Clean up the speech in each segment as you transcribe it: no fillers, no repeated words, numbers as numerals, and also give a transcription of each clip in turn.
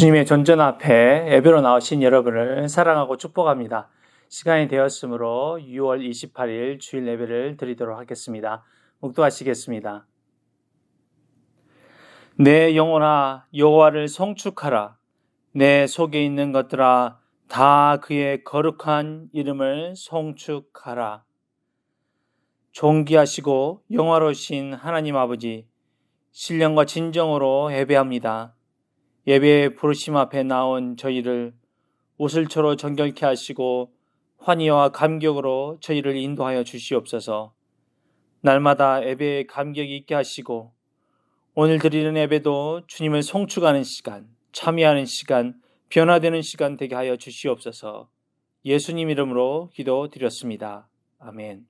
주님의 존전 앞에 예배로 나오신 여러분을 사랑하고 축복합니다. 시간이 되었으므로 6월 28일 주일 예배를 드리도록 하겠습니다. 묵도하시겠습니다. 내 영혼아 여호와를 송축하라. 내 속에 있는 것들아 다 그의 거룩한 이름을 송축하라. 존귀하시고 영화로우신 하나님 아버지, 신령과 진정으로 예배합니다. 예배의 부르심 앞에 나온 저희를 웃을초로 정결케 하시고 환희와 감격으로 저희를 인도하여 주시옵소서. 날마다 예배에 감격이 있게 하시고 오늘 드리는 예배도 주님을 송축하는 시간, 참여하는 시간, 변화되는 시간 되게 하여 주시옵소서. 예수님 이름으로 기도드렸습니다. 아멘.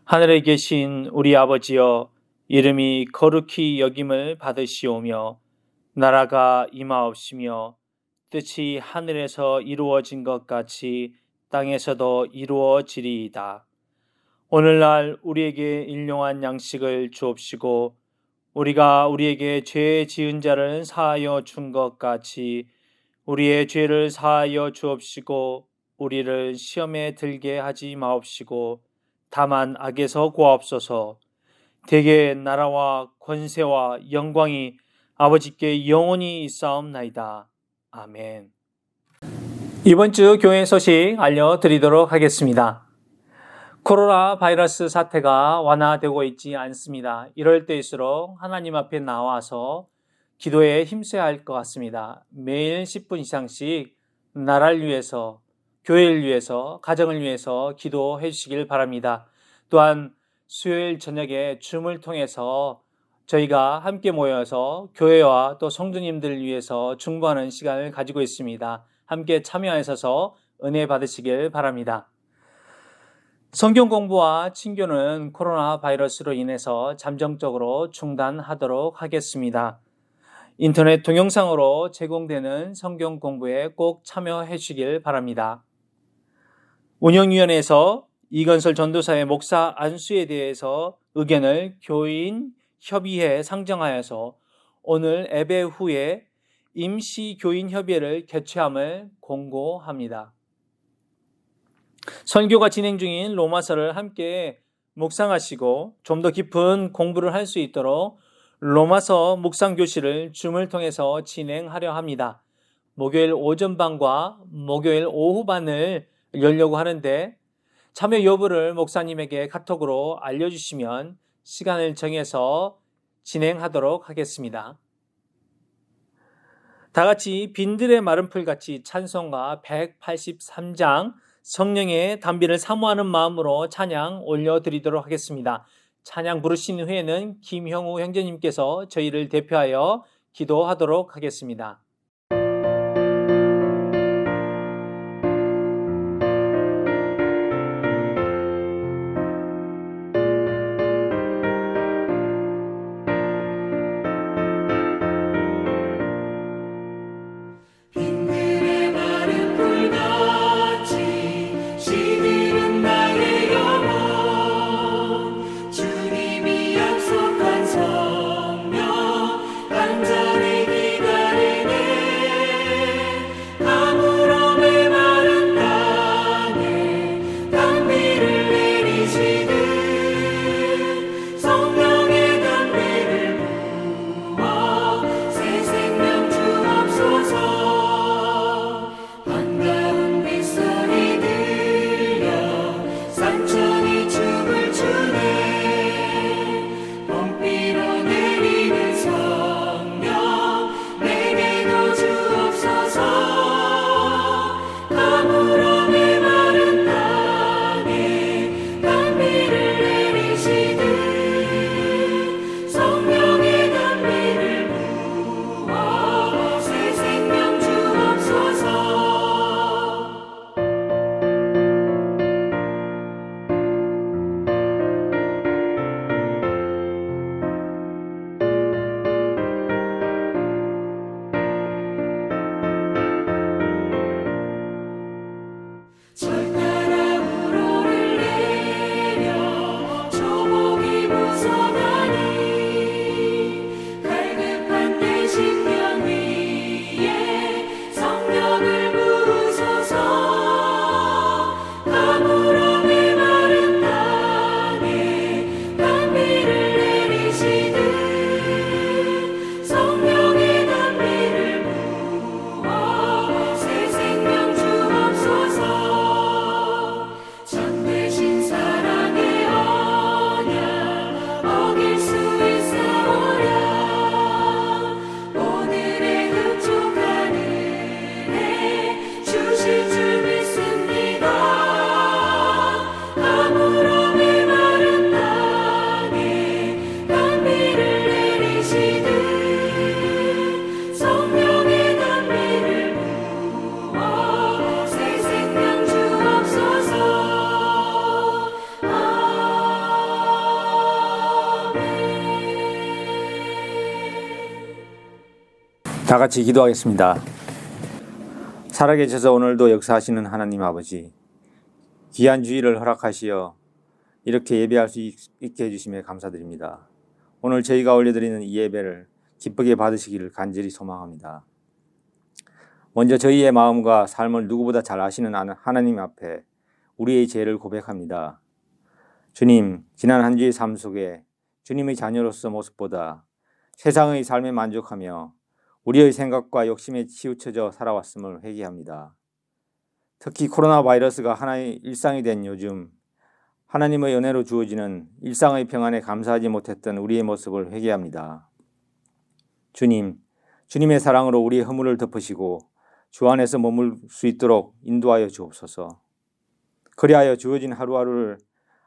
하늘에 계신 우리 아버지여, 이름이 거룩히 여김을 받으시오며 나라가 임하옵시며 뜻이 하늘에서 이루어진 것 같이 땅에서도 이루어지리이다. 오늘날 우리에게 일용할 양식을 주옵시고 우리가 우리에게 죄 지은 자를 사하여 준 것 같이 우리의 죄를 사하여 주옵시고 우리를 시험에 들게 하지 마옵시고 다만 악에서 구하옵소서. 대개 나라와 권세와 영광이 아버지께 영원히 있사옵나이다. 아멘. 이번 주 교회 소식 알려드리도록 하겠습니다. 코로나 바이러스 사태가 완화되고 있지 않습니다. 이럴 때일수록 하나님 앞에 나와서 기도에 힘써야 할 것 같습니다. 매일 10분 이상씩 나라를 위해서, 교회를 위해서, 가정을 위해서 기도해 주시길 바랍니다. 또한 수요일 저녁에 줌을 통해서 저희가 함께 모여서 교회와 또 성도님들을 위해서 중보하는 시간을 가지고 있습니다. 함께 참여하셔서 은혜 받으시길 바랍니다. 성경 공부와 친교는 코로나 바이러스로 인해서 잠정적으로 중단하도록 하겠습니다. 인터넷 동영상으로 제공되는 성경 공부에 꼭 참여해 주시길 바랍니다. 운영위원회에서 이건설 전도사의 목사 안수에 대해서 의견을 교인 협의회에 상정하여서 오늘 예배 후에 임시 교인 협의회를 개최함을 공고합니다. 선교가 진행 중인 로마서를 함께 묵상하시고 좀 더 깊은 공부를 할 수 있도록 로마서 묵상 교실을 줌을 통해서 진행하려 합니다. 목요일 오전반과 목요일 오후반을 열려고 하는데 참여 여부를 목사님에게 카톡으로 알려주시면 시간을 정해서 진행하도록 하겠습니다. 다 같이 빈들의 마른 풀같이 찬송가 183장 성령의 단비를 사모하는 마음으로 찬양 올려드리도록 하겠습니다. 찬양 부르신 후에는 김형우 형제님께서 저희를 대표하여 기도하도록 하겠습니다. 다 같이 기도하겠습니다. 살아계셔서 오늘도 역사하시는 하나님 아버지, 귀한 주일을 허락하시어 이렇게 예배할 수 있게 해주심에 감사드립니다. 오늘 저희가 올려드리는 이 예배를 기쁘게 받으시기를 간절히 소망합니다. 먼저 저희의 마음과 삶을 누구보다 잘 아시는 하나님 앞에 우리의 죄를 고백합니다. 주님, 지난 한 주의 삶 속에 주님의 자녀로서 모습보다 세상의 삶에 만족하며 우리의 생각과 욕심에 치우쳐져 살아왔음을 회개합니다. 특히 코로나 바이러스가 하나의 일상이 된 요즘 하나님의 은혜로 주어지는 일상의 평안에 감사하지 못했던 우리의 모습을 회개합니다. 주님, 주님의 사랑으로 우리의 허물을 덮으시고 주 안에서 머물 수 있도록 인도하여 주옵소서. 그리하여 주어진 하루하루를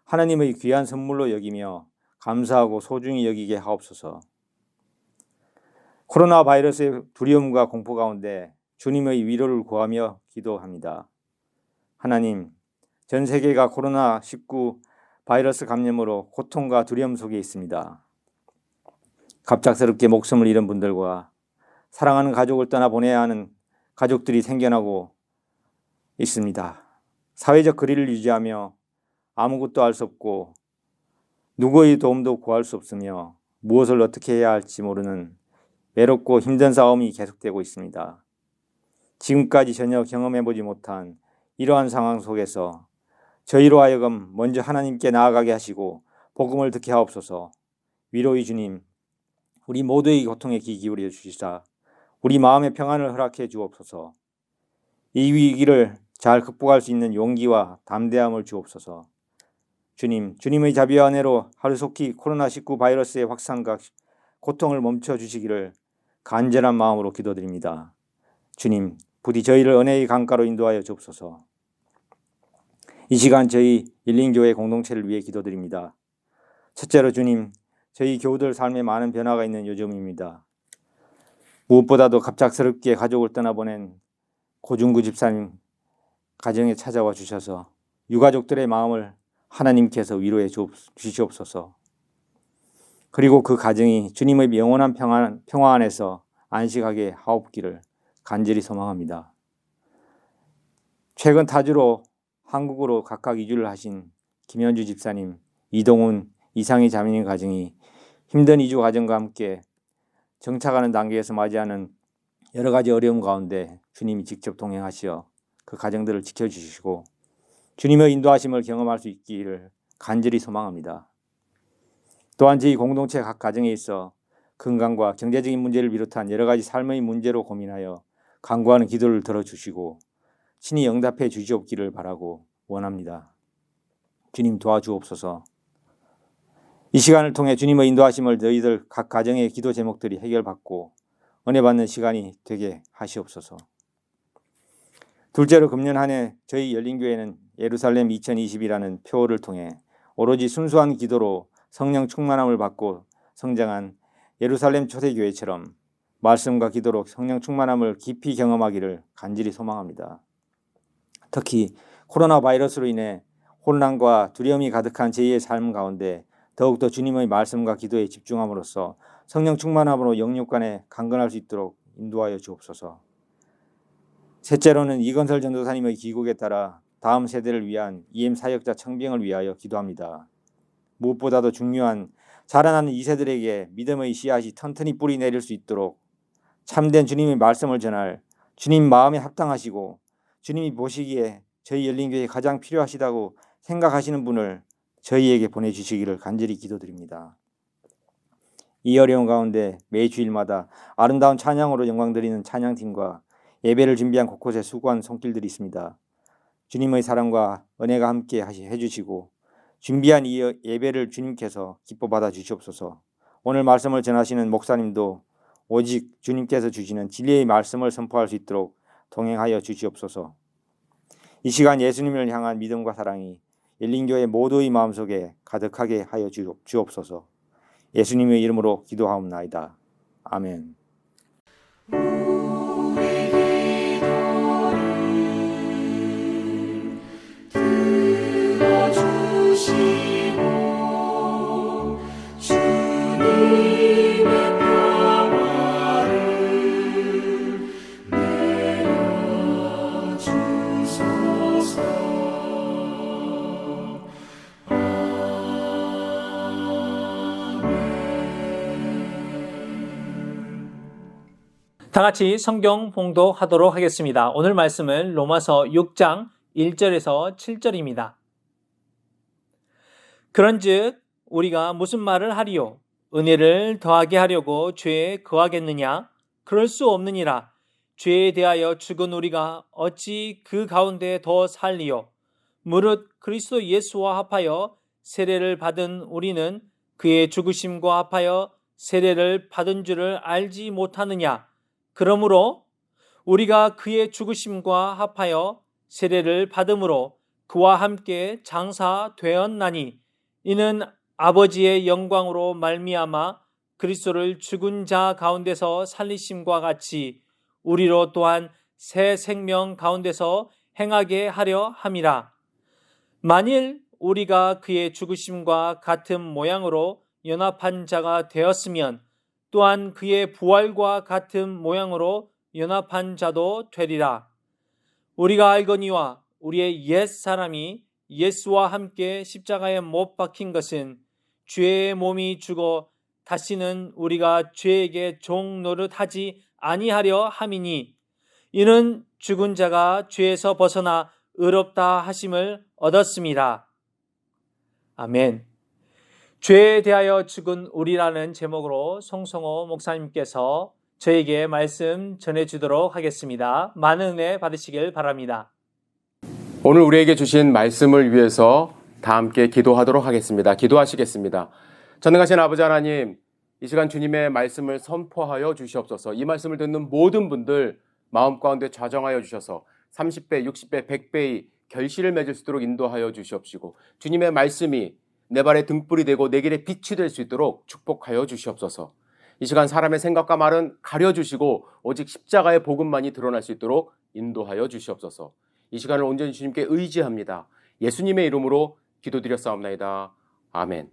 하나님의 귀한 선물로 여기며 감사하고 소중히 여기게 하옵소서. 코로나 바이러스의 두려움과 공포 가운데 주님의 위로를 구하며 기도합니다. 하나님, 전 세계가 코로나19 바이러스 감염으로 고통과 두려움 속에 있습니다. 갑작스럽게 목숨을 잃은 분들과 사랑하는 가족을 떠나보내야 하는 가족들이 생겨나고 있습니다. 사회적 거리를 유지하며 아무것도 할 수 없고 누구의 도움도 구할 수 없으며 무엇을 어떻게 해야 할지 모르는 외롭고 힘든 싸움이 계속되고 있습니다. 지금까지 전혀 경험해보지 못한 이러한 상황 속에서 저희로 하여금 먼저 하나님께 나아가게 하시고 복음을 듣게 하옵소서. 위로의 주님, 우리 모두의 고통에 귀 기울여 주시사 우리 마음의 평안을 허락해 주옵소서. 이 위기를 잘 극복할 수 있는 용기와 담대함을 주옵소서. 주님, 주님의 자비와 은혜로 하루속히 코로나19 바이러스의 확산과 고통을 멈춰 주시기를 간절한 마음으로 기도드립니다. 주님, 부디 저희를 은혜의 강가로 인도하여 주옵소서. 이 시간 저희 일린교회 공동체를 위해 기도드립니다. 첫째로 주님, 저희 교우들 삶에 많은 변화가 있는 요즘입니다. 무엇보다도 갑작스럽게 가족을 떠나보낸 고중구 집사님 가정에 찾아와 주셔서 유가족들의 마음을 하나님께서 위로해 주시옵소서. 그리고 그 가정이 주님의 영원한 평화 안에서 안식하게 하옵기를 간절히 소망합니다. 최근 타주로 한국으로 각각 이주를 하신 김현주 집사님, 이동훈, 이상희 자매님 가정이 힘든 이주 과정과 함께 정착하는 단계에서 맞이하는 여러 가지 어려움 가운데 주님이 직접 동행하시어 그 가정들을 지켜주시고 주님의 인도하심을 경험할 수 있기를 간절히 소망합니다. 또한 저희 공동체 각 가정에 있어 건강과 경제적인 문제를 비롯한 여러 가지 삶의 문제로 고민하여 간구하는 기도를 들어주시고 친히 응답해 주시옵기를 바라고 원합니다. 주님 도와주옵소서. 이 시간을 통해 주님의 인도하심을 너희들 각 가정의 기도 제목들이 해결받고 은혜 받는 시간이 되게 하시옵소서. 둘째로 금년 한 해 저희 열린교회는 예루살렘 2020이라는 표어를 통해 오로지 순수한 기도로 성령 충만함을 받고 성장한 예루살렘 초대교회처럼 말씀과 기도로 성령 충만함을 깊이 경험하기를 간절히 소망합니다. 특히 코로나 바이러스로 인해 혼란과 두려움이 가득한 제2의 삶 가운데 더욱더 주님의 말씀과 기도에 집중함으로써 성령 충만함으로 영육 간에 강건할 수 있도록 인도하여 주옵소서. 셋째로는 이건설 전도사님의 귀국에 따라 다음 세대를 위한 EM 사역자 청빙을 위하여 기도합니다. 무엇보다도 중요한 자라나는 2세들에게 믿음의 씨앗이 튼튼히 뿌리 내릴 수 있도록 참된 주님의 말씀을 전할 주님 마음에 합당하시고 주님이 보시기에 저희 열린교회에 가장 필요하시다고 생각하시는 분을 저희에게 보내주시기를 간절히 기도드립니다. 이 어려운 가운데 매 주일마다 아름다운 찬양으로 영광드리는 찬양팀과 예배를 준비한 곳곳에 수고한 손길들이 있습니다. 주님의 사랑과 은혜가 함께 해주시고 준비한 이 예배를 주님께서 기뻐 받아 주시옵소서. 오늘 말씀을 전하시는 목사님도 오직 주님께서 주시는 진리의 말씀을 선포할 수 있도록 동행하여 주시옵소서. 이 시간 예수님을 향한 믿음과 사랑이 열린교회 모두의 마음속에 가득하게 하여 주옵소서. 예수님의 이름으로 기도하옵나이다. 아멘. 다 같이 성경 봉독하도록 하겠습니다. 오늘 말씀은 로마서 6장 1절에서 7절입니다. 그런즉 우리가 무슨 말을 하리요? 은혜를 더하게 하려고 죄에 거하겠느냐? 그럴 수 없느니라. 죄에 대하여 죽은 우리가 어찌 그 가운데 더 살리요? 무릇 그리스도 예수와 합하여 세례를 받은 우리는 그의 죽으심과 합하여 세례를 받은 줄을 알지 못하느냐? 그러므로 우리가 그의 죽으심과 합하여 세례를 받음으로 그와 함께 장사되었나니 이는 아버지의 영광으로 말미암아 그리스도를 죽은 자 가운데서 살리심과 같이 우리로 또한 새 생명 가운데서 행하게 하려 함이라. 만일 우리가 그의 죽으심과 같은 모양으로 연합한 자가 되었으면 또한 그의 부활과 같은 모양으로 연합한 자도 되리라. 우리가 알거니와 우리의 옛 사람이 예수와 함께 십자가에 못 박힌 것은 죄의 몸이 죽어 다시는 우리가 죄에게 종 노릇하지 아니하려 함이니 이는 죽은 자가 죄에서 벗어나 의롭다 하심을 얻었음이라. 아멘. 죄에 대하여 죽은 우리라는 제목으로 송성호 목사님께서 저에게 말씀 전해주도록 하겠습니다. 많은 은혜 받으시길 바랍니다. 오늘 우리에게 주신 말씀을 위해서 다 함께 기도하도록 하겠습니다. 기도하시겠습니다. 전능하신 아버지 하나님, 이 시간 주님의 말씀을 선포하여 주시옵소서. 이 말씀을 듣는 모든 분들 마음 가운데 좌정하여 주셔서 30배, 60배, 100배의 결실을 맺을 수 있도록 인도하여 주시옵시고, 주님의 말씀이 내 발의 등불이 되고 내 길에 빛이 될 수 있도록 축복하여 주시옵소서. 이 시간 사람의 생각과 말은 가려주시고 오직 십자가의 복음만이 드러날 수 있도록 인도하여 주시옵소서. 이 시간을 온전히 주님께 의지합니다. 예수님의 이름으로 기도드렸사옵나이다. 아멘.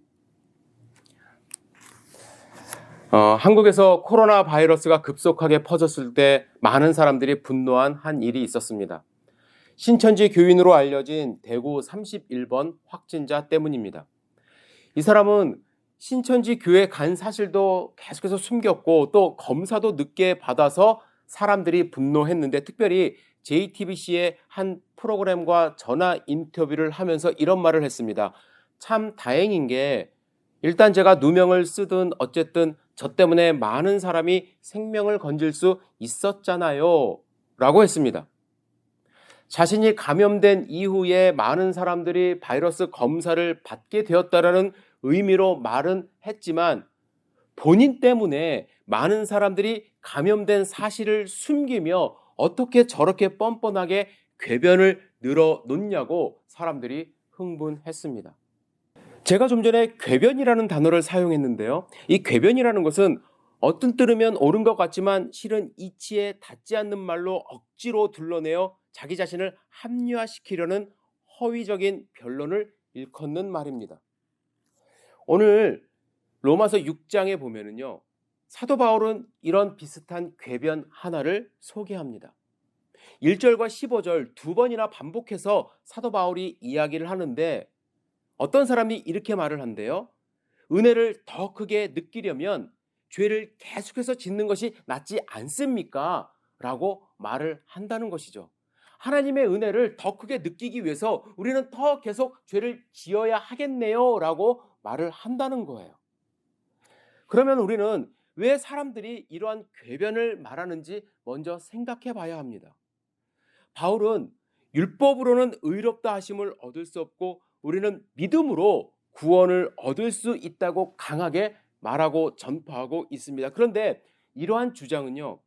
한국에서 코로나 바이러스가 급속하게 퍼졌을 때 많은 사람들이 분노한 한 일이 있었습니다. 신천지 교인으로 알려진 대구 31번 확진자 때문입니다. 이 사람은 신천지 교회 간 사실도 계속해서 숨겼고 또 검사도 늦게 받아서 사람들이 분노했는데, 특별히 JTBC의 한 프로그램과 전화 인터뷰를 하면서 이런 말을 했습니다. 참 다행인 게 일단 제가 누명을 쓰든 어쨌든 저 때문에 많은 사람이 생명을 건질 수 있었잖아요 라고 했습니다. 자신이 감염된 이후에 많은 사람들이 바이러스 검사를 받게 되었다라는 의미로 말은 했지만, 본인 때문에 많은 사람들이 감염된 사실을 숨기며 어떻게 저렇게 뻔뻔하게 궤변을 늘어놓냐고 사람들이 흥분했습니다. 제가 좀 전에 궤변이라는 단어를 사용했는데요. 이 궤변이라는 것은 어떤 들으면 옳은 것 같지만 실은 이치에 닿지 않는 말로 억지로 둘러내어 자기 자신을 합리화시키려는 허위적인 변론을 일컫는 말입니다. 오늘 로마서 6장에 보면은요, 사도 바울은 이런 비슷한 궤변 하나를 소개합니다. 1절과 15절 두 번이나 반복해서 사도 바울이 이야기를 하는데, 어떤 사람이 이렇게 말을 한대요. 은혜를 더 크게 느끼려면 죄를 계속해서 짓는 것이 낫지 않습니까? 라고 말을 한다는 것이죠. 하나님의 은혜를 더 크게 느끼기 위해서 우리는 더 계속 죄를 지어야 하겠네요 라고 말을 한다는 거예요. 그러면 우리는 왜 사람들이 이러한 궤변을 말하는지 먼저 생각해 봐야 합니다. 바울은 율법으로는 의롭다 하심을 얻을 수 없고 우리는 믿음으로 구원을 얻을 수 있다고 강하게 말하고 전파하고 있습니다. 그런데 이러한 주장은요,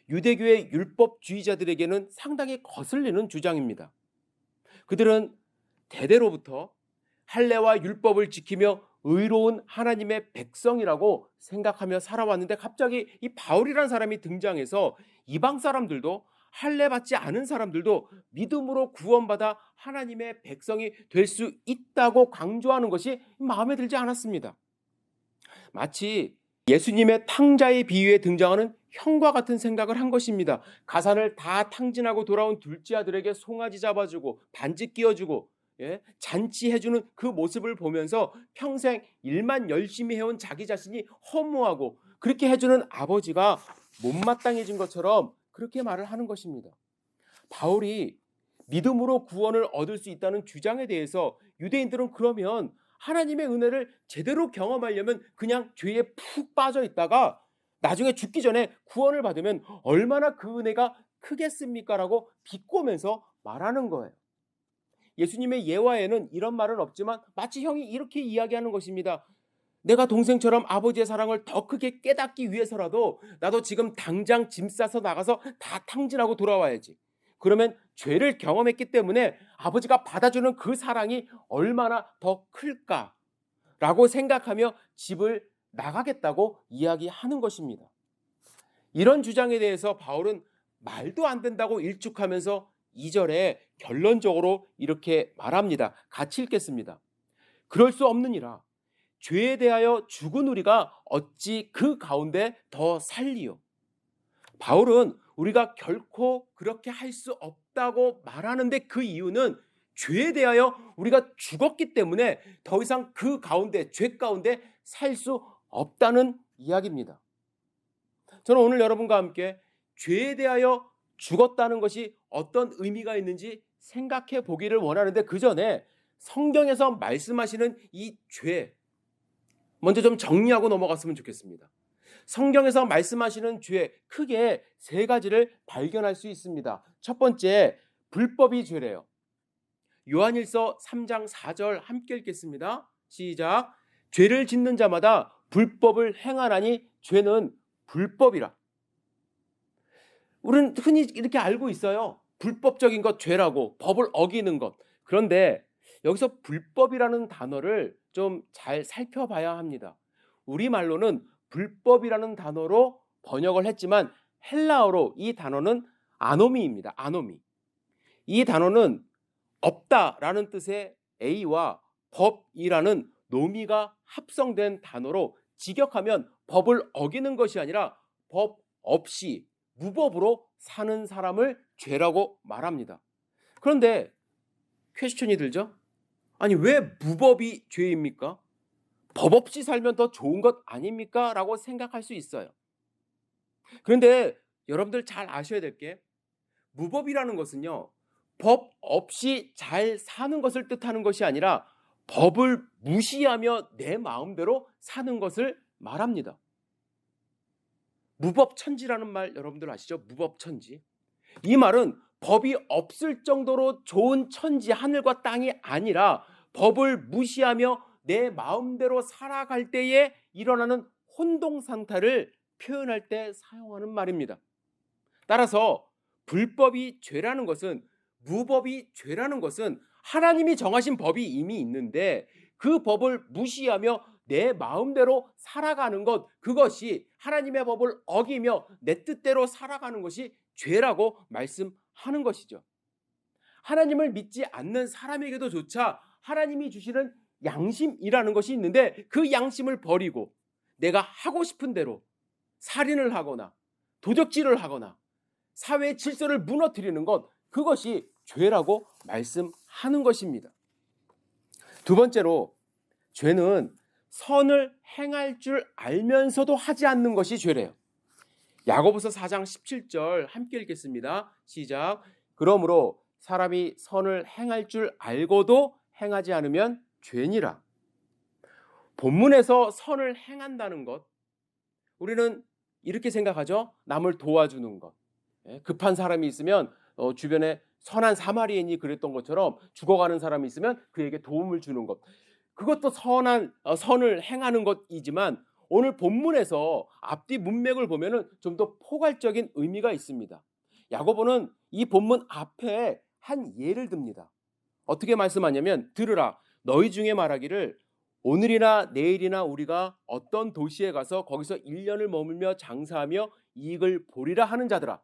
유대교의 율법주의자들에게는 상당히 거슬리는 주장입니다. 그들은 대대로부터 할례와 율법을 지키며 의로운 하나님의 백성이라고 생각하며 살아왔는데, 갑자기 이 바울이라는 사람이 등장해서 이방 사람들도 할례 받지 않은 사람들도 믿음으로 구원받아 하나님의 백성이 될 수 있다고 강조하는 것이 마음에 들지 않았습니다. 마치 예수님의 탕자의 비유에 등장하는 형과 같은 생각을 한 것입니다. 가산을 다 탕진하고 돌아온 둘째 아들에게 송아지 잡아주고 반지 끼워주고 잔치해주는 그 모습을 보면서 평생 일만 열심히 해온 자기 자신이 허무하고, 그렇게 해주는 아버지가 못마땅해진 것처럼 그렇게 말을 하는 것입니다. 바울이 믿음으로 구원을 얻을 수 있다는 주장에 대해서 유대인들은 그러면 하나님의 은혜를 제대로 경험하려면 그냥 죄에 푹 빠져 있다가 나중에 죽기 전에 구원을 받으면 얼마나 그 은혜가 크겠습니까? 라고 비꼬면서 말하는 거예요. 예수님의 예화에는 이런 말은 없지만 마치 형이 이렇게 이야기하는 것입니다. 내가 동생처럼 아버지의 사랑을 더 크게 깨닫기 위해서라도 나도 지금 당장 짐 싸서 나가서 다 탕진하고 돌아와야지. 그러면 죄를 경험했기 때문에 아버지가 받아주는 그 사랑이 얼마나 더 클까라고 생각하며 집을 나가겠다고 이야기하는 것입니다. 이런 주장에 대해서 바울은 말도 안 된다고 일축하면서 2절에 결론적으로 이렇게 말합니다. 같이 읽겠습니다. 그럴 수 없느니라. 죄에 대하여 죽은 우리가 어찌 그 가운데 더 살리요. 바울은 우리가 결코 그렇게 할 수 없다고 말하는데, 그 이유는 죄에 대하여 우리가 죽었기 때문에 더 이상 그 가운데, 죄 가운데 살 수 없다는 이야기입니다. 저는 오늘 여러분과 함께 죄에 대하여 죽었다는 것이 어떤 의미가 있는지 생각해 보기를 원하는데, 그 전에 성경에서 말씀하시는 이 죄 먼저 좀 정리하고 넘어갔으면 좋겠습니다. 성경에서 말씀하시는 죄 크게 세 가지를 발견할 수 있습니다. 첫 번째, 불법이 죄래요. 요한일서 3장 4절 함께 읽겠습니다. 시작. 죄를 짓는 자마다 불법을 행하나니 죄는 불법이라. 우리는 흔히 이렇게 알고 있어요. 불법적인 것 죄라고, 법을 어기는 것. 그런데 여기서 불법이라는 단어를 좀 잘 살펴봐야 합니다. 우리말로는 불법이라는 단어로 번역을 했지만 헬라어로 이 단어는 아노미입니다. 아노미. 이 단어는 없다라는 뜻의 A와 법이라는 노미가 합성된 단어로 직역하면 법을 어기는 것이 아니라 법 없이 무법으로 사는 사람을 죄라고 말합니다. 그런데 퀘스천이 들죠? 아니, 왜 무법이 죄입니까? 법 없이 살면 더 좋은 것 아닙니까? 라고 생각할 수 있어요. 그런데 여러분들 잘 아셔야 될 게, 무법이라는 것은요, 법 없이 잘 사는 것을 뜻하는 것이 아니라 법을 무시하며 내 마음대로 사는 것을 말합니다. 무법천지라는 말 여러분들 아시죠? 무법천지. 이 말은 법이 없을 정도로 좋은 천지, 하늘과 땅이 아니라 법을 무시하며 내 마음대로 살아갈 때에 일어나는 혼동 상태를 표현할 때 사용하는 말입니다. 따라서 불법이 죄라는 것은, 무법이 죄라는 것은 하나님이 정하신 법이 이미 있는데 그 법을 무시하며 내 마음대로 살아가는 것, 그것이 하나님의 법을 어기며 내 뜻대로 살아가는 것이 죄라고 말씀하는 것이죠. 하나님을 믿지 않는 사람에게도 조차 하나님이 주시는 양심이라는 것이 있는데 그 양심을 버리고 내가 하고 싶은 대로 살인을 하거나 도적질을 하거나 사회의 질서를 무너뜨리는 것, 그것이 죄라고 말씀하는 것입니다. 두 번째로, 죄는 선을 행할 줄 알면서도 하지 않는 것이 죄래요. 야고보서 4장 17절 함께 읽겠습니다. 시작. 그러므로 사람이 선을 행할 줄 알고도 행하지 않으면 죄니라. 본문에서 선을 행한다는 것, 우리는 이렇게 생각하죠. 남을 도와주는 것. 급한 사람이 있으면 주변에 선한 사마리아인이 그랬던 것처럼 죽어가는 사람이 있으면 그에게 도움을 주는 것. 그것도 선을 행하는 것이지만 오늘 본문에서 앞뒤 문맥을 보면은 좀 더 포괄적인 의미가 있습니다. 야고보는 이 본문 앞에 한 예를 듭니다. 어떻게 말씀하냐면, 들으라, 너희 중에 말하기를 오늘이나 내일이나 우리가 어떤 도시에 가서 거기서 1년을 머물며 장사하며 이익을 보리라 하는 자들아.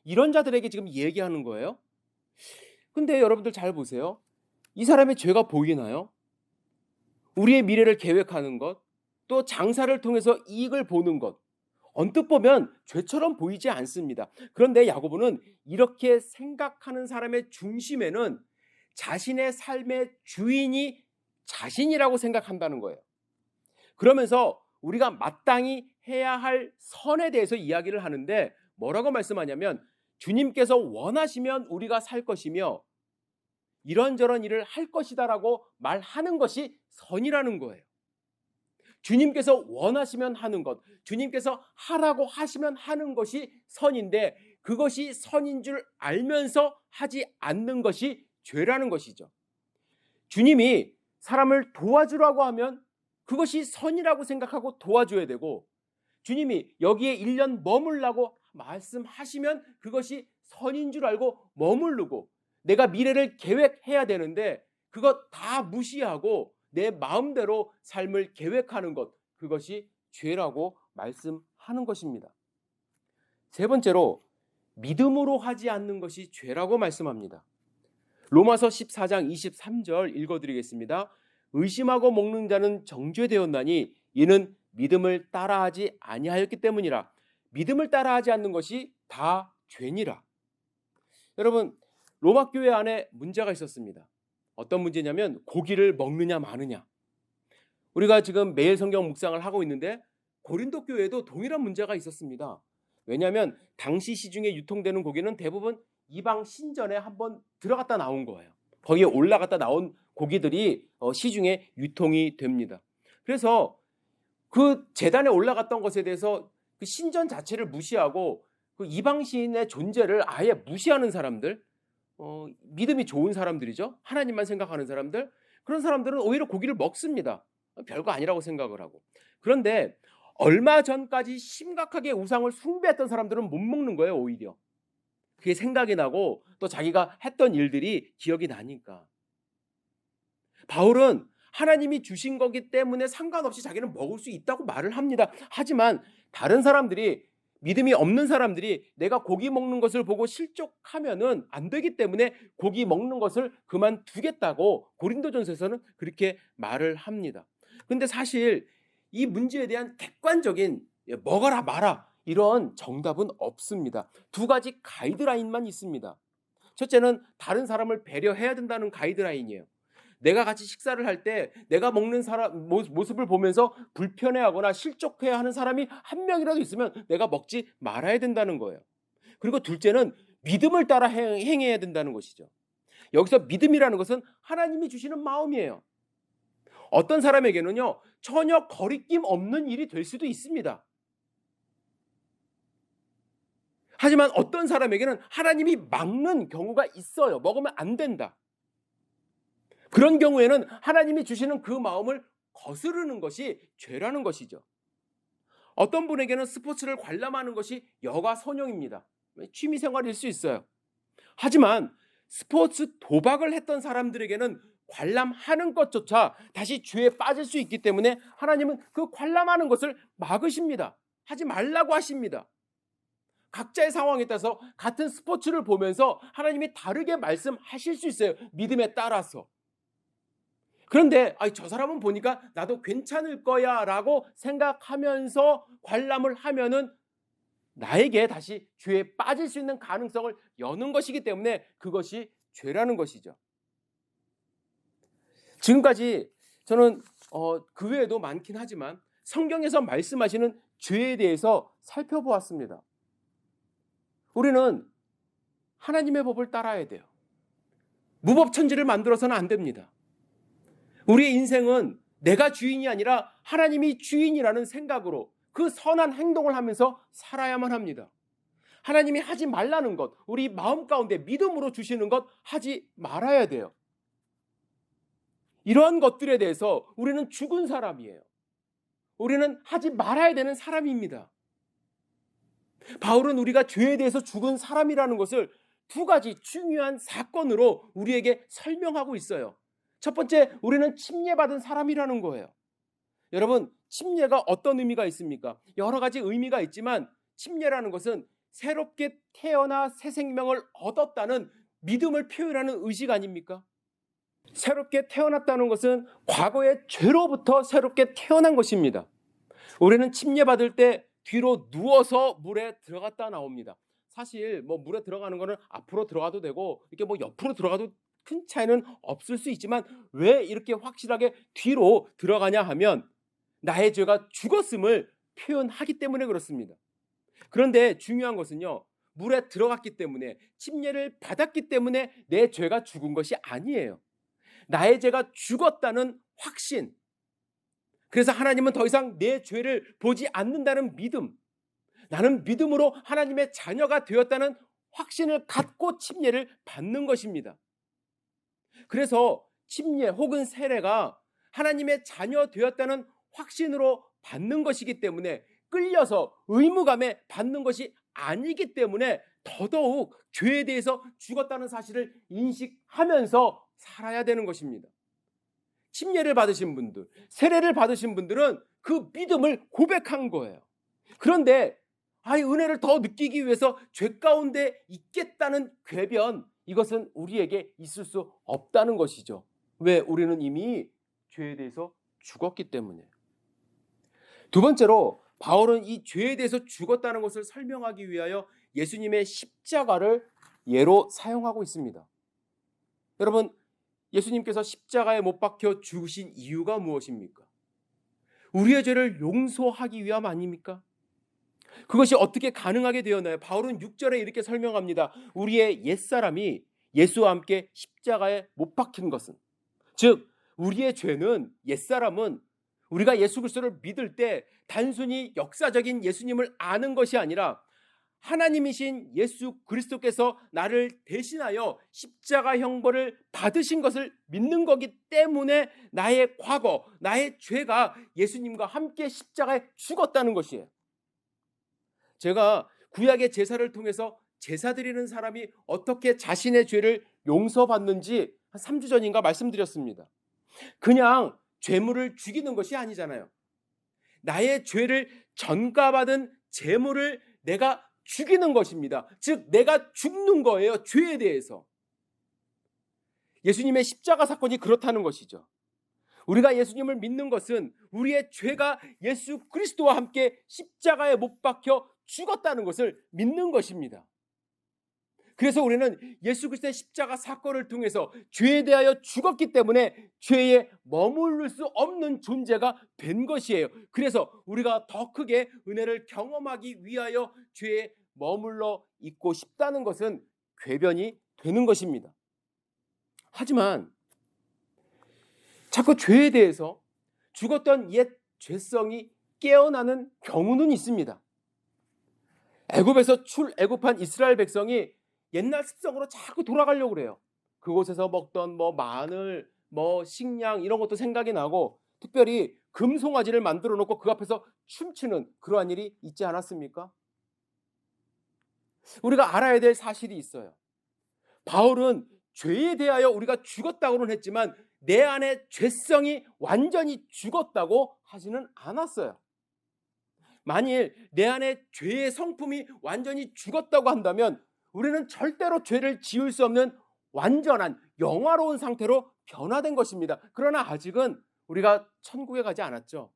이런 자들에게 지금 얘기하는 거예요. 근데 여러분들 잘 보세요. 이 사람의 죄가 보이나요? 우리의 미래를 계획하는 것, 또 장사를 통해서 이익을 보는 것, 언뜻 보면 죄처럼 보이지 않습니다. 그런데 야고보는 이렇게 생각하는 사람의 중심에는 자신의 삶의 주인이 자신이라고 생각한다는 거예요. 그러면서 우리가 마땅히 해야 할 선에 대해서 이야기를 하는데 뭐라고 말씀하냐면, 주님께서 원하시면 우리가 살 것이며 이런저런 일을 할 것이다라고 말하는 것이 선이라는 거예요. 주님께서 원하시면 하는 것, 주님께서 하라고 하시면 하는 것이 선인데 그것이 선인 줄 알면서 하지 않는 것이 죄라는 것이죠. 주님이 사람을 도와주라고 하면 그것이 선이라고 생각하고 도와줘야 되고, 주님이 여기에 1년 머물라고 말씀하시면 그것이 선인 줄 알고 머무르고, 내가 미래를 계획해야 되는데 그것 다 무시하고 내 마음대로 삶을 계획하는 것, 그것이 죄라고 말씀하는 것입니다. 세 번째로, 믿음으로 하지 않는 것이 죄라고 말씀합니다. 로마서 14장 23절 읽어드리겠습니다. 의심하고 먹는 자는 정죄되었나니 이는 믿음을 따라하지 아니하였기 때문이라. 믿음을 따라하지 않는 것이 다 죄니라. 여러분, 로마 교회 안에 문제가 있었습니다. 어떤 문제냐면 고기를 먹느냐 마느냐. 우리가 지금 매일 성경 묵상을 하고 있는데 고린도 교회도 동일한 문제가 있었습니다. 왜냐하면 당시 시중에 유통되는 고기는 대부분 이방 신전에 한번 들어갔다 나온 거예요. 거기에 올라갔다 나온 고기들이 시중에 유통이 됩니다. 그래서 그 제단에 올라갔던 것에 대해서 그 신전 자체를 무시하고 그 이방신의 존재를 아예 무시하는 사람들, 믿음이 좋은 사람들이죠. 하나님만 생각하는 사람들, 그런 사람들은 오히려 고기를 먹습니다. 별거 아니라고 생각을 하고. 그런데 얼마 전까지 심각하게 우상을 숭배했던 사람들은 못 먹는 거예요, 오히려. 그게 생각이 나고 또 자기가 했던 일들이 기억이 나니까. 바울은 하나님이 주신 거기 때문에 상관없이 자기는 먹을 수 있다고 말을 합니다. 하지만 다른 사람들이, 믿음이 없는 사람들이 내가 고기 먹는 것을 보고 실족하면은 안 되기 때문에 고기 먹는 것을 그만두겠다고 고린도전서에서는 그렇게 말을 합니다. 근데 사실 이 문제에 대한 객관적인 먹어라 마라 이런 정답은 없습니다. 두 가지 가이드라인만 있습니다. 첫째는 다른 사람을 배려해야 된다는 가이드라인이에요. 내가 같이 식사를 할 때 내가 먹는 사람 모습을 보면서 불편해하거나 실족해야 하는 사람이 한 명이라도 있으면 내가 먹지 말아야 된다는 거예요. 그리고 둘째는 믿음을 따라 행해야 된다는 것이죠. 여기서 믿음이라는 것은 하나님이 주시는 마음이에요. 어떤 사람에게는요, 전혀 거리낌 없는 일이 될 수도 있습니다. 하지만 어떤 사람에게는 하나님이 막는 경우가 있어요. 먹으면 안 된다. 그런 경우에는 하나님이 주시는 그 마음을 거스르는 것이 죄라는 것이죠. 어떤 분에게는 스포츠를 관람하는 것이 여가선용입니다. 취미생활일 수 있어요. 하지만 스포츠 도박을 했던 사람들에게는 관람하는 것조차 다시 죄에 빠질 수 있기 때문에 하나님은 그 관람하는 것을 막으십니다. 하지 말라고 하십니다. 각자의 상황에 따라서 같은 스포츠를 보면서 하나님이 다르게 말씀하실 수 있어요. 믿음에 따라서. 그런데 저 사람은 보니까 나도 괜찮을 거야 라고 생각하면서 관람을 하면은 나에게 다시 죄에 빠질 수 있는 가능성을 여는 것이기 때문에 그것이 죄라는 것이죠. 지금까지 저는 그 외에도 많긴 하지만 성경에서 말씀하시는 죄에 대해서 살펴보았습니다. 우리는 하나님의 법을 따라야 돼요. 무법천지를 만들어서는 안 됩니다. 우리의 인생은 내가 주인이 아니라 하나님이 주인이라는 생각으로 그 선한 행동을 하면서 살아야만 합니다. 하나님이 하지 말라는 것, 우리 마음 가운데 믿음으로 주시는 것 하지 말아야 돼요. 이러한 것들에 대해서 우리는 죽은 사람이에요. 우리는 하지 말아야 되는 사람입니다. 바울은 우리가 죄에 대해서 죽은 사람이라는 것을 두 가지 중요한 사건으로 우리에게 설명하고 있어요. 첫 번째, 우리는 침례받은 사람이라는 거예요. 여러분, 침례가 어떤 의미가 있습니까? 여러 가지 의미가 있지만 침례라는 것은 새롭게 태어나 새 생명을 얻었다는 믿음을 표현하는 의식 아닙니까? 새롭게 태어났다는 것은 과거의 죄로부터 새롭게 태어난 것입니다. 우리는 침례받을 때 뒤로 누워서 물에 들어갔다 나옵니다. 사실 물에 들어가는 거는 앞으로 들어가도 되고 이렇게 옆으로 들어가도 큰 차이는 없을 수 있지만 왜 이렇게 확실하게 뒤로 들어가냐 하면 나의 죄가 죽었음을 표현하기 때문에 그렇습니다. 그런데 중요한 것은요, 물에 들어갔기 때문에 침례를 받았기 때문에 내 죄가 죽은 것이 아니에요. 나의 죄가 죽었다는 확신. 그래서 하나님은 더 이상 내 죄를 보지 않는다는 믿음. 나는 믿음으로 하나님의 자녀가 되었다는 확신을 갖고 침례를 받는 것입니다. 그래서 침례 혹은 세례가 하나님의 자녀 되었다는 확신으로 받는 것이기 때문에 끌려서 의무감에 받는 것이 아니기 때문에 더더욱 죄에 대해서 죽었다는 사실을 인식하면서 살아야 되는 것입니다. 침례를 받으신 분들, 세례를 받으신 분들은 그 믿음을 고백한 거예요. 그런데 은혜를 더 느끼기 위해서 죄 가운데 있겠다는 궤변, 이것은 우리에게 있을 수 없다는 것이죠. 왜? 우리는 이미 죄에 대해서 죽었기 때문에. 두 번째로 바울은 이 죄에 대해서 죽었다는 것을 설명하기 위하여 예수님의 십자가를 예로 사용하고 있습니다. 여러분, 예수님께서 십자가에 못 박혀 죽으신 이유가 무엇입니까? 우리의 죄를 용서하기 위함 아닙니까? 그것이 어떻게 가능하게 되었나요? 바울은 6절에 이렇게 설명합니다. 우리의 옛사람이 예수와 함께 십자가에 못 박힌 것은, 즉 우리의 죄는, 옛사람은 우리가 예수 그리스도를 믿을 때 단순히 역사적인 예수님을 아는 것이 아니라 하나님이신 예수 그리스도께서 나를 대신하여 십자가 형벌을 받으신 것을 믿는 거기 때문에 나의 과거, 나의 죄가 예수님과 함께 십자가에 죽었다는 것이에요. 제가 구약의 제사를 통해서 제사 드리는 사람이 어떻게 자신의 죄를 용서받는지 한 3주 전인가 말씀드렸습니다. 그냥 죄물을 죽이는 것이 아니잖아요. 나의 죄를 전가받은 제물을 내가 죽이는 것입니다. 즉 내가 죽는 거예요. 죄에 대해서. 예수님의 십자가 사건이 그렇다는 것이죠. 우리가 예수님을 믿는 것은 우리의 죄가 예수 그리스도와 함께 십자가에 못 박혀 죽었다는 것을 믿는 것입니다. 그래서 우리는 예수 그리스도의 십자가 사건을 통해서 죄에 대하여 죽었기 때문에 죄에 머무를 수 없는 존재가 된 것이에요. 그래서 우리가 더 크게 은혜를 경험하기 위하여 죄에 머물러 있고 싶다는 것은 궤변이 되는 것입니다. 하지만 자꾸 죄에 대해서 죽었던 옛 죄성이 깨어나는 경우는 있습니다. 애굽에서 출애굽한 이스라엘 백성이 옛날 습성으로 자꾸 돌아가려고 그래요. 그곳에서 먹던 마늘, 식량 이런 것도 생각이 나고 특별히 금송아지를 만들어 놓고 그 앞에서 춤추는 그러한 일이 있지 않았습니까? 우리가 알아야 될 사실이 있어요. 바울은 죄에 대하여 우리가 죽었다고는 했지만 내 안에 죄성이 완전히 죽었다고 하지는 않았어요. 만일 내 안에 죄의 성품이 완전히 죽었다고 한다면 우리는 절대로 죄를 지을 수 없는 완전한 영화로운 상태로 변화된 것입니다. 그러나 아직은 우리가 천국에 가지 않았죠.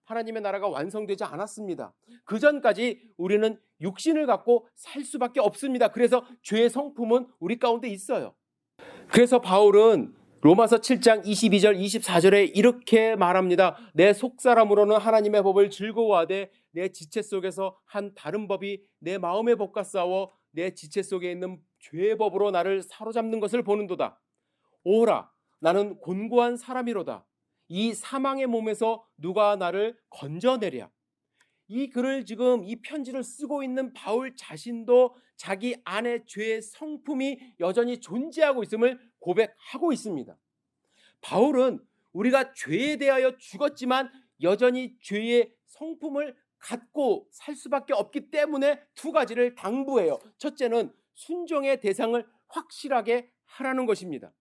하나님의 나라가 완성되지 않았습니다. 그 전까지 우리는 육신을 갖고 살 수밖에 없습니다. 그래서 죄의 성품은 우리 가운데 있어요. 그래서 바울은 로마서 7장 22절 24절에 이렇게 말합니다. 내 속사람으로는 하나님의 법을 즐거워하되 내 지체 속에서 한 다른 법이 내 마음의 법과 싸워 내 지체 속에 있는 죄의 법으로 나를 사로잡는 것을 보는도다. 오라, 나는 곤고한 사람이로다. 이 사망의 몸에서 누가 나를 건져내랴. 이 글을 지금 이 편지를 쓰고 있는 바울 자신도 자기 안에 죄의 성품이 여전히 존재하고 있음을 고백하고 있습니다. 바울은 우리가 죄에 대하여 죽었지만 여전히 죄의 성품을 갖고 살 수밖에 없기 때문에 두 가지를 당부해요. 첫째는 순종의 대상을 확실하게 하라는 것입니다.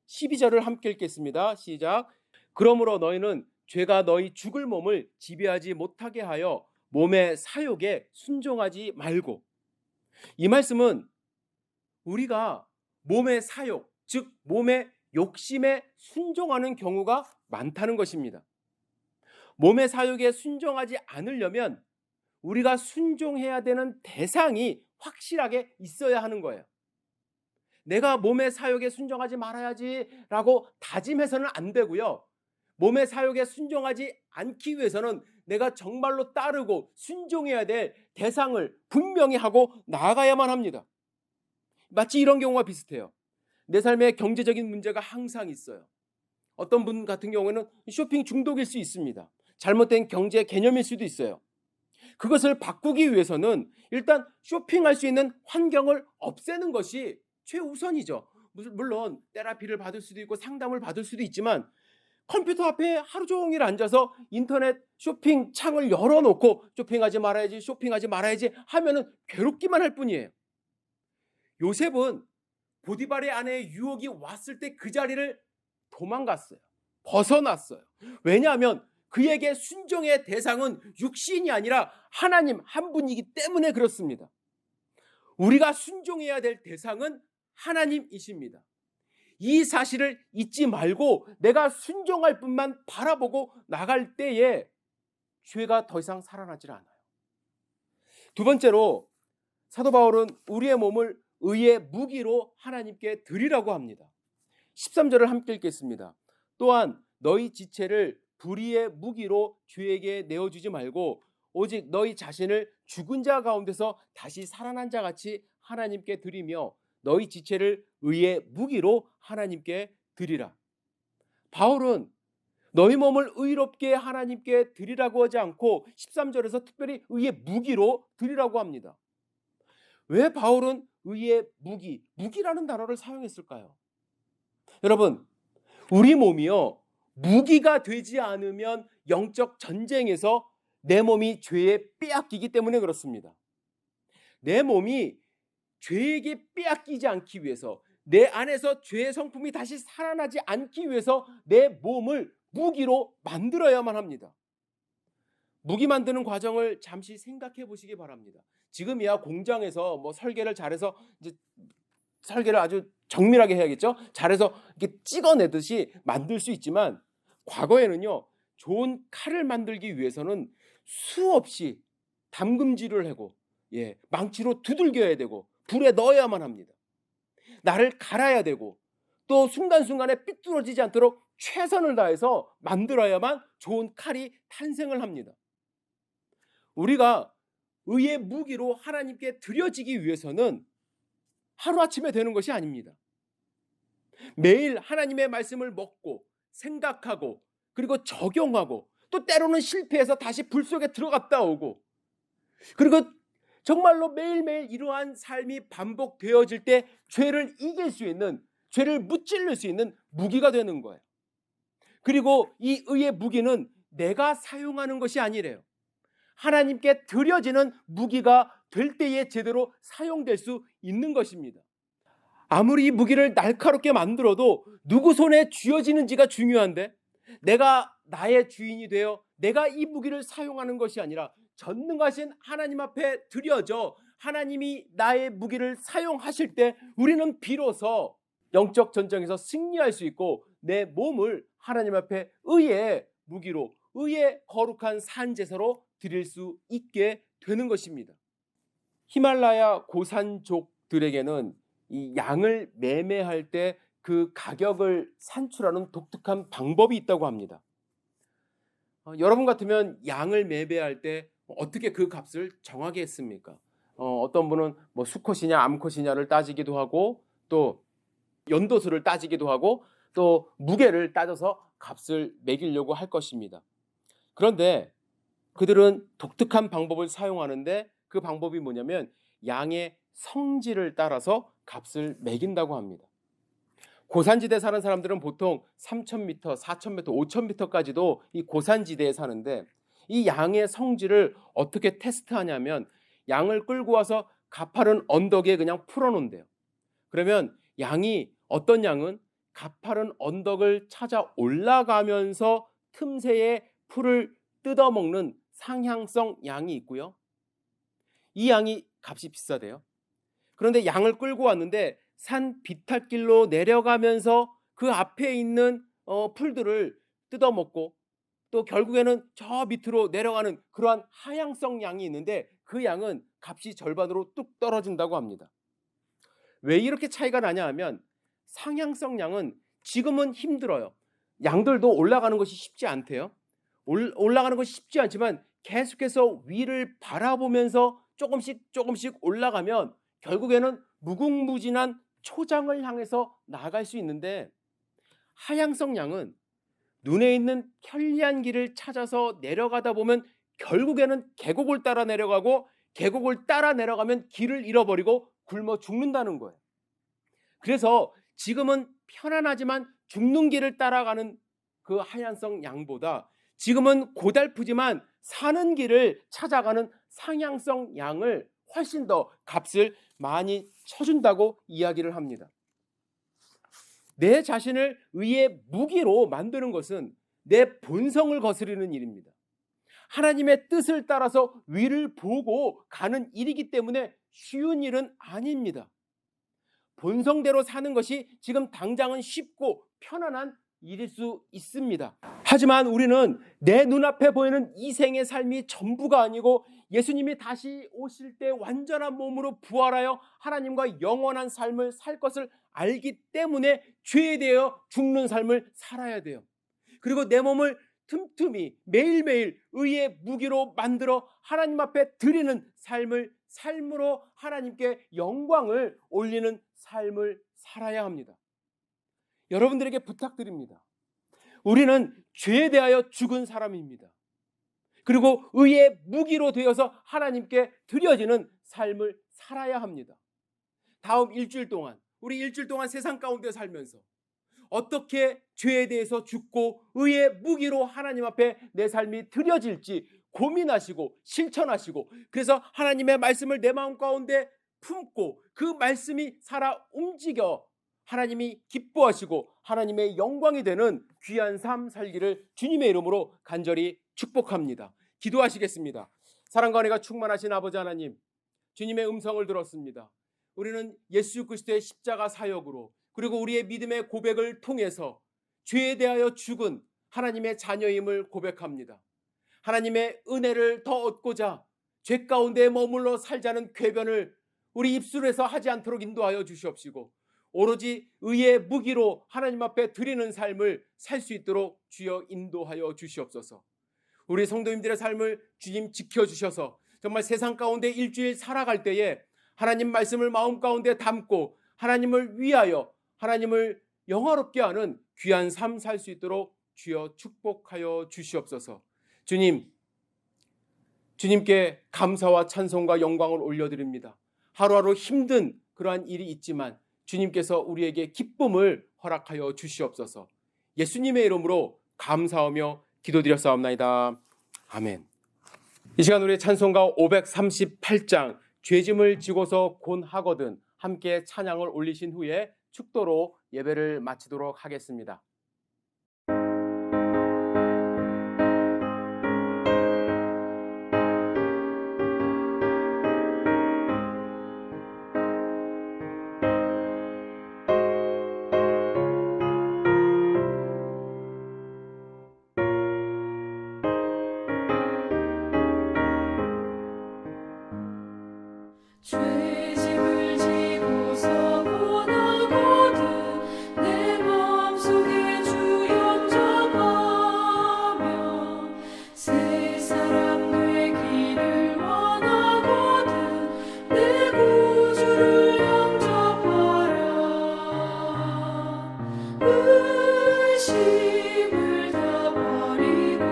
12절을 함께 읽겠습니다. 시작. 그러므로 너희는 죄가 너희 죽을 몸을 지배하지 못하게 하여 몸의 사욕에 순종하지 말고. 이 말씀은 우리가 몸의 사욕, 즉 몸의 욕심에 순종하는 경우가 많다는 것입니다. 몸의 사욕에 순종하지 않으려면 우리가 순종해야 되는 대상이 확실하게 있어야 하는 거예요. 내가 몸의 사욕에 순종하지 말아야지라고 다짐해서는 안 되고요. 몸의 사욕에 순종하지 않기 위해서는 내가 정말로 따르고 순종해야 될 대상을 분명히 하고 나아가야만 합니다. 마치 이런 경우가 비슷해요. 내 삶에 경제적인 문제가 항상 있어요. 어떤 분 같은 경우에는 쇼핑 중독일 수 있습니다. 잘못된 경제 개념일 수도 있어요. 그것을 바꾸기 위해서는 일단 쇼핑할 수 있는 환경을 없애는 것이 최우선이죠. 물론 테라피를 받을 수도 있고 상담을 받을 수도 있지만 컴퓨터 앞에 하루 종일 앉아서 인터넷 쇼핑 창을 열어놓고 쇼핑하지 말아야지 하면은 괴롭기만 할 뿐이에요. 요셉은 보디발의 아내의 유혹이 왔을 때 그 자리를 도망갔어요. 벗어났어요. 왜냐하면 그에게 순종의 대상은 육신이 아니라 하나님 한 분이기 때문에 그렇습니다. 우리가 순종해야 될 대상은 하나님이십니다. 이 사실을 잊지 말고 내가 순종할 뿐만 바라보고 나갈 때에 죄가 더 이상 살아나질 않아요. 두 번째로 사도 바울은 우리의 몸을 의의 무기로 하나님께 드리라고 합니다. 13절을 함께 읽겠습니다. 또한 너희 지체를 불의의 무기로 죄에게 내어주지 말고 오직 너희 자신을 죽은 자 가운데서 다시 살아난 자 같이 하나님께 드리며 너희 지체를 의의 무기로 하나님께 드리라. 바울은 너희 몸을 의롭게 하나님께 드리라고 하지 않고 13절에서 특별히 의의 무기로 드리라고 합니다. 왜 바울은 의의 무기라는 단어를 사용했을까요? 여러분, 우리 몸이요, 무기가 되지 않으면 영적 전쟁에서 내 몸이 죄에 빼앗기기 때문에 그렇습니다. 내 몸이 죄에게 빼앗기지 않기 위해서, 내 안에서 죄의 성품이 다시 살아나지 않기 위해서 내 몸을 무기로 만들어야만 합니다. 무기 만드는 과정을 잠시 생각해 보시기 바랍니다. 지금이야 공장에서 뭐 설계를 잘해서 이제 설계를 아주 정밀하게 해야겠죠. 잘해서 이렇게 찍어내듯이 만들 수 있지만 과거에는요, 좋은 칼을 만들기 위해서는 수없이 담금질을 하고 망치로 두들겨야 되고 불에 넣어야만 합니다. 나를 갈아야 되고 또 순간순간에 삐뚤어지지 않도록 최선을 다해서 만들어야만 좋은 칼이 탄생을 합니다. 우리가 의의 무기로 하나님께 드려지기 위해서는 하루아침에 되는 것이 아닙니다. 매일 하나님의 말씀을 먹고 생각하고 그리고 적용하고 또 때로는 실패해서 다시 불 속에 들어갔다 오고 그리고 정말로 매일매일 이러한 삶이 반복되어질 때 죄를 이길 수 있는, 죄를 무찔릴 수 있는 무기가 되는 거예요. 그리고 이 의의 무기는 내가 사용하는 것이 아니래요. 하나님께 드려지는 무기가 될 때에 제대로 사용될 수 있는 것입니다. 아무리 이 무기를 날카롭게 만들어도 누구 손에 쥐어지는지가 중요한데 내가 나의 주인이 되어 내가 이 무기를 사용하는 것이 아니라 전능하신 하나님 앞에 드려져 하나님이 나의 무기를 사용하실 때 우리는 비로소 영적 전쟁에서 승리할 수 있고 내 몸을 하나님 앞에 의의 무기로, 의의 거룩한 산제사로 드릴 수 있게 되는 것입니다. 히말라야 고산족들에게는 이 양을 매매할 때 그 가격을 산출하는 독특한 방법이 있다고 합니다. 여러분 같으면 양을 매매할 때 어떻게 그 값을 정하게 했습니까? 어떤 분은 뭐 수컷이냐 암컷이냐를 따지기도 하고 또 연도수를 따지기도 하고 또 무게를 따져서 값을 매기려고 할 것입니다. 그런데 그들은 독특한 방법을 사용하는데 그 방법이 뭐냐면 양의 성질을 따라서 값을 매긴다고 합니다. 고산지대에 사는 사람들은 보통 3,000m, 4,000m, 5,000m까지도 이 고산지대에 사는데 이 양의 성질을 어떻게 테스트하냐면 양을 끌고 와서 가파른 언덕에 그냥 풀어놓는데요. 그러면 양이 어떤 양은 가파른 언덕을 찾아 올라가면서 틈새에 풀을 뜯어먹는 상향성 양이 있고요. 이 양이 값이 비싸대요. 그런데 양을 끌고 왔는데 산 비탈길로 내려가면서 그 앞에 있는 풀들을 뜯어먹고 또 결국에는 저 밑으로 내려가는 그러한 하향성 양이 있는데 그 양은 값이 절반으로 뚝 떨어진다고 합니다. 왜 이렇게 차이가 나냐 하면 상향성 양은 지금은 힘들어요. 양들도 올라가는 것이 쉽지 않대요. 올라가는 것이 쉽지 않지만 계속해서 위를 바라보면서 조금씩 올라가면 결국에는 무궁무진한 초장을 향해서 나아갈 수 있는데 하향성 양은 눈에 있는 편리한 길을 찾아서 내려가다 보면 결국에는 계곡을 따라 내려가고 계곡을 따라 내려가면 길을 잃어버리고 굶어 죽는다는 거예요. 그래서 지금은 편안하지만 죽는 길을 따라가는 그 하향성 양보다 지금은 고달프지만 사는 길을 찾아가는 상향성 양을 훨씬 더 값을 많이 쳐준다고 이야기를 합니다. 내 자신을 의의 무기로 만드는 것은 내 본성을 거스르는 일입니다. 하나님의 뜻을 따라서 위를 보고 가는 일이기 때문에 쉬운 일은 아닙니다. 본성대로 사는 것이 지금 당장은 쉽고 편안한 일일 수 있습니다. 하지만 우리는 내 눈앞에 보이는 이 생의 삶이 전부가 아니고 예수님이 다시 오실 때 완전한 몸으로 부활하여 하나님과 영원한 삶을 살 것을 알기 때문에 죄에 대하여 죽는 삶을 살아야 돼요. 그리고 내 몸을 틈틈이 매일매일 의의 무기로 만들어 하나님 앞에 드리는 삶으로 하나님께 영광을 올리는 삶을 살아야 합니다. 여러분들에게 부탁드립니다. 우리는 죄에 대하여 죽은 사람입니다. 그리고 의의 무기로 되어서 하나님께 드려지는 삶을 살아야 합니다. 다음 일주일 동안, 우리 일주일 동안 세상 가운데 살면서 어떻게 죄에 대해서 죽고 의의 무기로 하나님 앞에 내 삶이 드려질지 고민하시고 실천하시고, 그래서 하나님의 말씀을 내 마음 가운데 품고 그 말씀이 살아 움직여 하나님이 기뻐하시고 하나님의 영광이 되는 귀한 삶 살기를 주님의 이름으로 간절히 축복합니다. 기도하시겠습니다. 사랑과 은혜가 충만하신 아버지 하나님, 주님의 음성을 들었습니다. 우리는 예수 그리스도의 십자가 사역으로, 그리고 우리의 믿음의 고백을 통해서 죄에 대하여 죽은 하나님의 자녀임을 고백합니다. 하나님의 은혜를 더 얻고자 죄 가운데 머물러 살자는 궤변을 우리 입술에서 하지 않도록 인도하여 주시옵시고, 오로지 의의 무기로 하나님 앞에 드리는 삶을 살 수 있도록 주여 인도하여 주시옵소서. 우리 성도님들의 삶을 주님 지켜주셔서 정말 세상 가운데 일주일 살아갈 때에 하나님 말씀을 마음 가운데 담고 하나님을 위하여 하나님을 영화롭게 하는 귀한 삶 살 수 있도록 주여 축복하여 주시옵소서. 주님께 감사와 찬송과 영광을 올려드립니다. 하루하루 힘든 그러한 일이 있지만 주님께서 우리에게 기쁨을 허락하여 주시옵소서. 예수님의 이름으로 감사하며 기도드렸사옵나이다. 아멘. 이 시간 우리의 찬송가 538장 죄짐을 지고서 곤하거든 함께 찬양을 올리신 후에 축도로 예배를 마치도록 하겠습니다. 죄짐을 지고서 곤하거든 내 마음속에 주 영접하며 새 사람 되기를 원하거든 내 구주를 영접하라. 의심을 다 버리고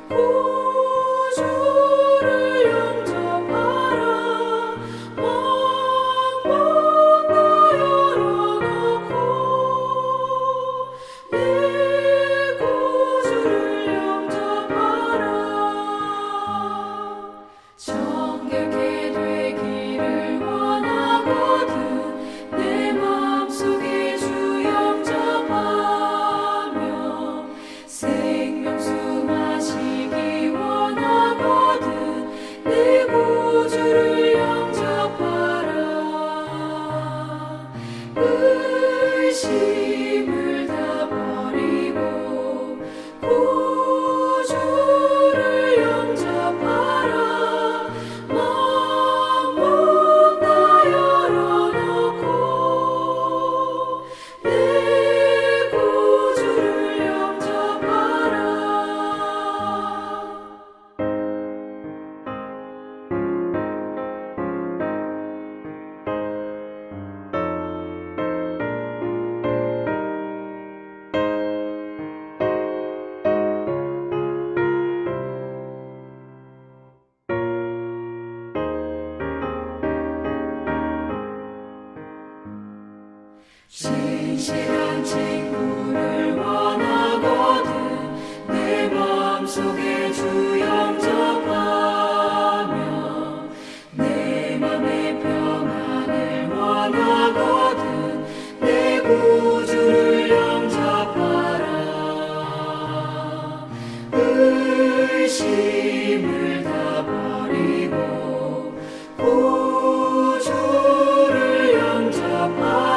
구주를 영접하라. 정결케 되기를 원하거든 내 마음속에 주 영접하며 생명수 마시기 원하거든 내 구주를 영접하라. 의심을 다 버리고 구주를 영접하라. 마음 다 열어놓고 내 구주를 영접하라. 신실한 친구를 원하거든 내 마음속에 주 영접하며 내 맘의 평안을 원하거든 내 구주를 영접하라. 의심을 다 버리고 구주를 영접하라.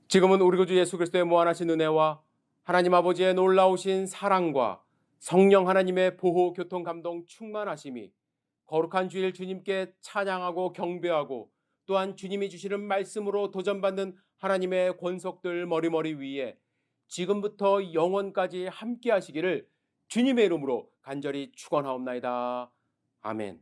지금은 우리 구주 예수 그리스도의 무한하신 은혜와 하나님 아버지의 놀라우신 사랑과 성령 하나님의 보호, 교통, 감동, 충만하심이 거룩한 주일 주님께 찬양하고 경배하고 또한 주님이 주시는 말씀으로 도전받는 하나님의 권속들 머리머리 위에 지금부터 영원까지 함께 하시기를 주님의 이름으로 간절히 축원하옵나이다. 아멘.